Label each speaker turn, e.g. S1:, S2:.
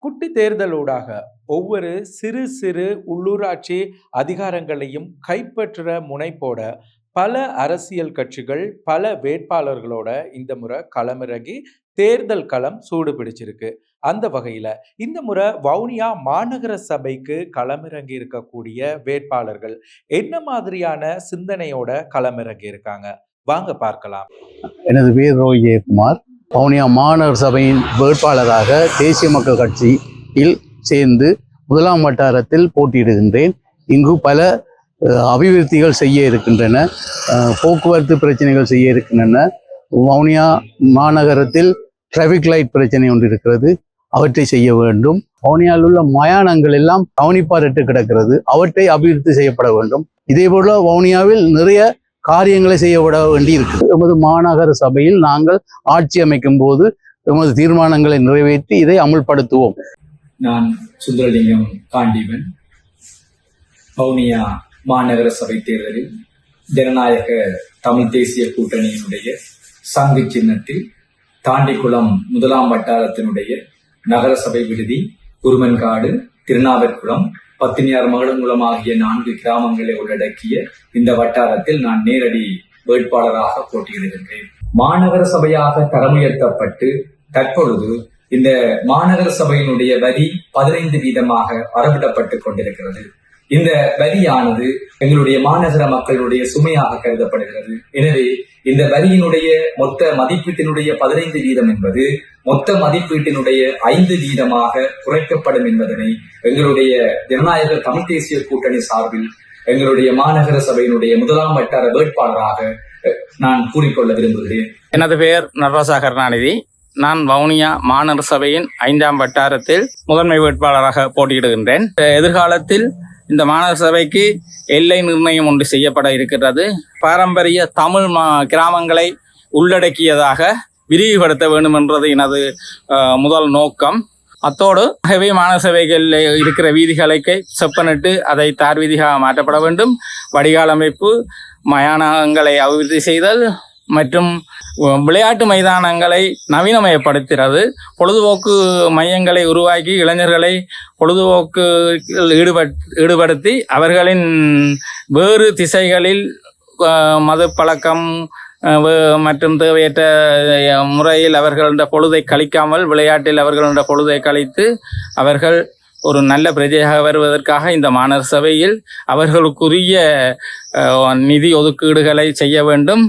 S1: குட்டி தேர்தலூடாக ஒவ்வொரு சிறு சிறு உள்ளூராட்சி அதிகாரங்களையும் கைப்பற்றுற முனைப்போட பல அரசியல் கட்சிகள் பல வேட்பாளர்களோட இந்த முறை களமிறங்கி தேர்தல் களம் சூடு பிடிச்சிருக்கு. அந்த வகையில இந்த முறை வவுனியா மாநகர சபைக்கு களமிறங்கி இருக்கக்கூடிய வேட்பாளர்கள் என்ன மாதிரியான சிந்தனையோட களமிறங்கி இருக்காங்க, வாங்க பார்க்கலாம்.
S2: எனது பேர் ரோய் ஜெயக்குமார். வவுனியா மாநகர சபையின் வேட்பாளராக தேசிய மக்கள் கட்சியில் சேர்ந்து முதலாம் வட்டாரத்தில் போட்டியிடுகின்றேன். இங்கு பல அபிவிருத்திகள் செய்ய இருக்கின்றன, போக்குவரத்து பிரச்சனைகள் செய்ய இருக்கின்றன. வவுனியா மாநகரத்தில் டிராஃபிக் லைட் பிரச்சனை ஒன்று இருக்கிறது, அவற்றை செய்ய வேண்டும். வவுனியாவில் உள்ள மயானங்கள் எல்லாம் கவனிப்பாரட்டு கிடக்கிறது, அவற்றை அபிவிருத்தி செய்யப்பட வேண்டும். இதே போல வவுனியாவில் நிறைய காரியங்களை செய்யப்பட வேண்டி இருக்குது. எமது மாநகர சபையில் நாங்கள் ஆட்சி அமைக்கும் போது எமது தீர்மானங்களை நிறைவேற்றி இதை அமுல்படுத்துவோம்.
S3: நான் சுந்தரலிங்கம் காண்டீவன். வவுனியா மாநகர சபை தேர்தலில் ஜனநாயக தமிழ் தேசிய கூட்டணியினுடைய சங்கு சின்னத்தில் தாண்டிக்குளம் முதலாம் வட்டாரத்தினுடைய நகர சபை விடுதி, குருமன்காடு, திருநாவற்குளம், பத்தினியார் மகளங்குளம் ஆகிய 4 கிராமங்களை உள்ளடக்கிய இந்த வட்டாரத்தில் நான் நேரடி வேட்பாளராக போட்டியிடுகின்றேன். மாநகர சபையாக தரமுயர்த்தப்பட்டு தற்பொழுது இந்த மாநகர சபையினுடைய வரி 15% அறவிடப்பட்டுக் கொண்டிருக்கிறது. இந்த வரியானது எங்களுடைய மாநகர மக்களுடைய சுமையாக கருதப்படுகிறது. எனவே இந்த வரியினுடைய மொத்த மதிப்பீட்டினுடைய 15% என்பது மொத்த மதிப்பீட்டினுடைய 5% குறைக்கப்படும் என்பதனை எங்களுடைய ஜனநாயக தமிழ் தேசிய கூட்டணி சார்பில் எங்களுடைய மாநகர சபையினுடைய முதலாம் வட்டார வேட்பாளராக நான் கூறிக்கொள்ள விரும்புகிறேன்.
S4: எனது பெயர் நடராசா கருணாநிதி. நான் வவுனியா மாநகர சபையின் 5ஆம் வட்டாரத்தில் முதன்மை வேட்பாளராக போட்டியிடுகின்றேன். எதிர்காலத்தில் இந்த மாநகர சபைக்கு எல்லை நிர்ணயம் ஒன்று செய்யப்பட இருக்கிறது. பாரம்பரிய தமிழ் கிராமங்களை உள்ளடக்கியதாக விரிவுபடுத்த வேண்டும் என்றது எனது முதல் நோக்கம். அத்தோடு ஆகவே மாநகர சபைகளில் இருக்கிற வீதிகளுக்கு செப்பனிட்டு அதை தார் வீதியாக மாற்றப்பட வேண்டும். வடிகால் அமைப்பு, மயானங்களை அபிவிருத்தி செய்தல் மற்றும் விளையாட்டு மைதானங்களை நவீனமயப்படுத்துகிறது. பொழுதுபோக்கு மையங்களை உருவாக்கி இளைஞர்களை பொழுதுபோக்கு ஈடுபடுத்தி அவர்களின் வேறு திசைகளில் மது பழக்கம் மற்றும் தேவையற்ற முறையில் அவர்கள பொழுதை கழிக்காமல் விளையாட்டில் அவர்கள பொழுதை கழித்து அவர்கள் ஒரு நல்ல பிரஜையாக வருவதற்காக இந்த மாநகர சபையில் அவர்களுக்குரிய நிதி ஒதுக்கீடுகளை செய்ய வேண்டும்.